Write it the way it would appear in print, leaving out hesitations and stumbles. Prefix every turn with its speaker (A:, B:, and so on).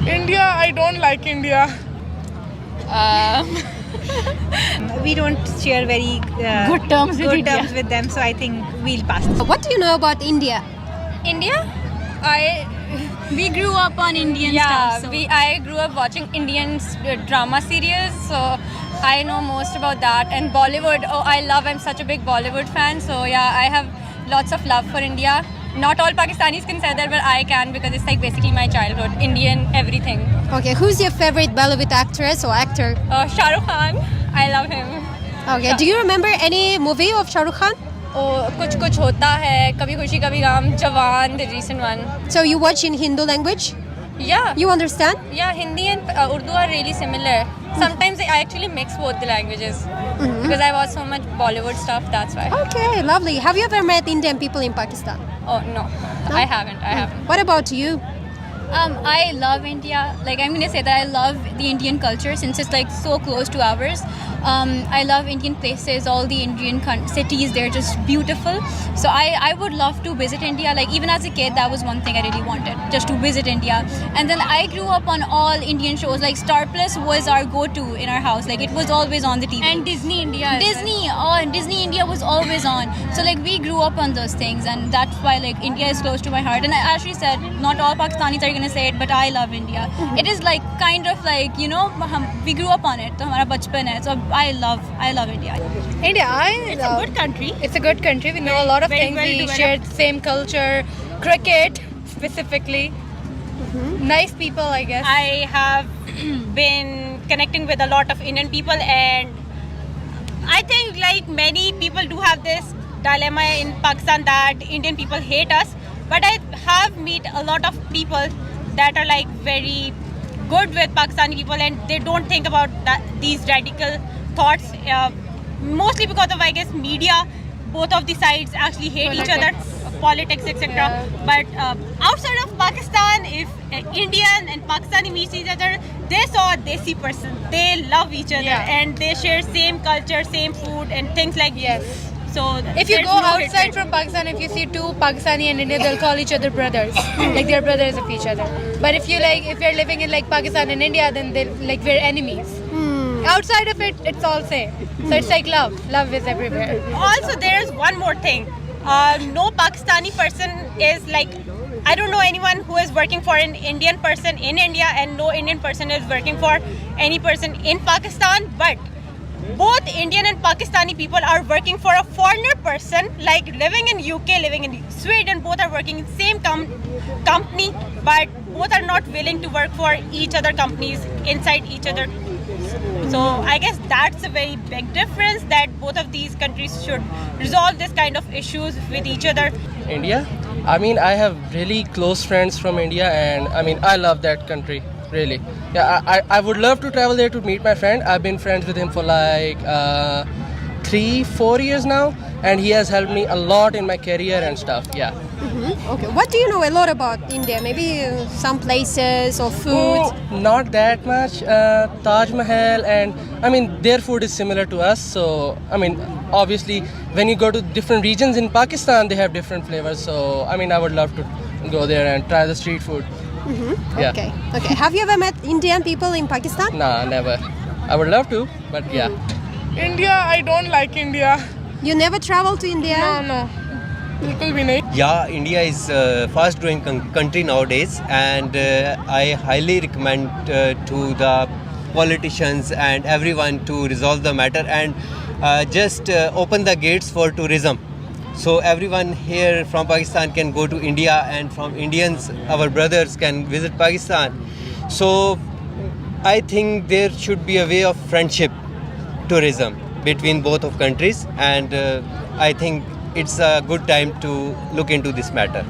A: India, I don't like India.
B: We don't share very
C: Good terms with India.
B: terms with them, so I think we'll pass.
D: What do you know about India?
C: India? We grew up on Indian stuff. So. I grew up watching Indian drama series, so I know most about that. And Bollywood, I'm such a big Bollywood fan, so yeah, I have lots of love for India. Not all Pakistanis can say that, but I can because it's like basically my childhood, Indian everything.
D: Okay, who's your favorite Bollywood actress or actor?
C: Shah Rukh Khan, I love him.
D: Okay, do you remember any movie of Shah Rukh Khan?
C: कुछ कुछ होता है, कभी खुशी कभी गम, जवान, the recent one.
D: So you watch in Hindu language?
C: Yeah.
D: You understand?
C: Yeah, Hindi and Urdu are really similar. Sometimes I actually mix both the languages because I watch so much Bollywood stuff. That's why.
D: Okay, lovely. Have you ever met Indian people in Pakistan?
C: Oh no, I haven't.
D: What about you?
C: I love India. Like I'm gonna say that I love the Indian culture since it's like so close to ours. I love Indian places, all the Indian cities. They're just beautiful. So I would love to visit India. Like even as a kid, that was one thing I really wanted, just to visit India. And then I grew up on all Indian shows. Like Star Plus was our go-to in our house. Like it was always on the TV.
E: And Disney India.
C: Disney India was always on. So like we grew up on those things, and that's why like India is close to my heart. And I actually said not all Pakistanis are gonna say it, but I love India. It is like kind of like we grew up on it. तो हमारा बचपन है. So I love India.
E: India,
B: It's a good country.
E: It's a good country. We know a lot of
B: Very
E: things.
B: well
E: We
B: developed.
E: share the same culture, cricket specifically. Nice people, I guess.
F: I have been connecting with a lot of Indian people, and I think like many people do have this dilemma in Pakistan that Indian people hate us, but I have met a lot of people that are like very good with Pakistani people, and they don't think about these radical thoughts, mostly because of, I guess, media. Both of the sides actually hate each other, politics, etc.
E: Yeah.
F: But outside of Pakistan, if Indian and Pakistani meet each other, they saw a desi person. They love each other,
E: Yeah.
F: and they share same culture, same food, and things like
E: Yes.
F: this. So
E: If you
F: there's
E: go
F: no
E: outside
F: hatred.
E: from Pakistan, if you see two Pakistani and India, they'll call each other brothers, like they're brothers of each other. But if you're living in like Pakistan and India, then they're like we're enemies. Outside of it, it's all same. So it's like love. Love is everywhere.
F: Also, there's one more thing. No Pakistani person is like, I don't know anyone who is working for an Indian person in India, and no Indian person is working for any person in Pakistan. But both Indian and Pakistani people are working for a foreigner person, like living in UK, living in Sweden. Both are working in same company, but both are not willing to work for each other companies inside each other. So I guess that's a very big difference, that both of these countries should resolve this kind of issues with each other.
G: India? I mean, I have really close friends from India, and I mean, I love that country, really. Yeah, I would love to travel there to meet my friend. I've been friends with him for like 3-4 years now, and he has helped me a lot in my career and stuff. Yeah.
D: Okay, what do you know a lot about India? Maybe some places or food?
G: Not that much. Taj Mahal, and I mean, their food is similar to us. So, I mean, obviously, when you go to different regions in Pakistan, they have different flavors. So, I mean, I would love to go there and try the street food. Yeah.
D: Okay. Have you ever met Indian people in Pakistan?
G: Nah, never. I would love to, but yeah.
A: India, I don't like India.
D: You never traveled to India?
A: No. बिल्कुल भी नहीं.
H: Yeah, India is fast growing country nowadays, and I highly recommend to the politicians and everyone to resolve the matter and just open the gates for tourism. So everyone here from Pakistan can go to India, and from Indians, our brothers, can visit Pakistan. So I think there should be a way of friendship tourism between both of countries, and I think it's a good time to look into this matter.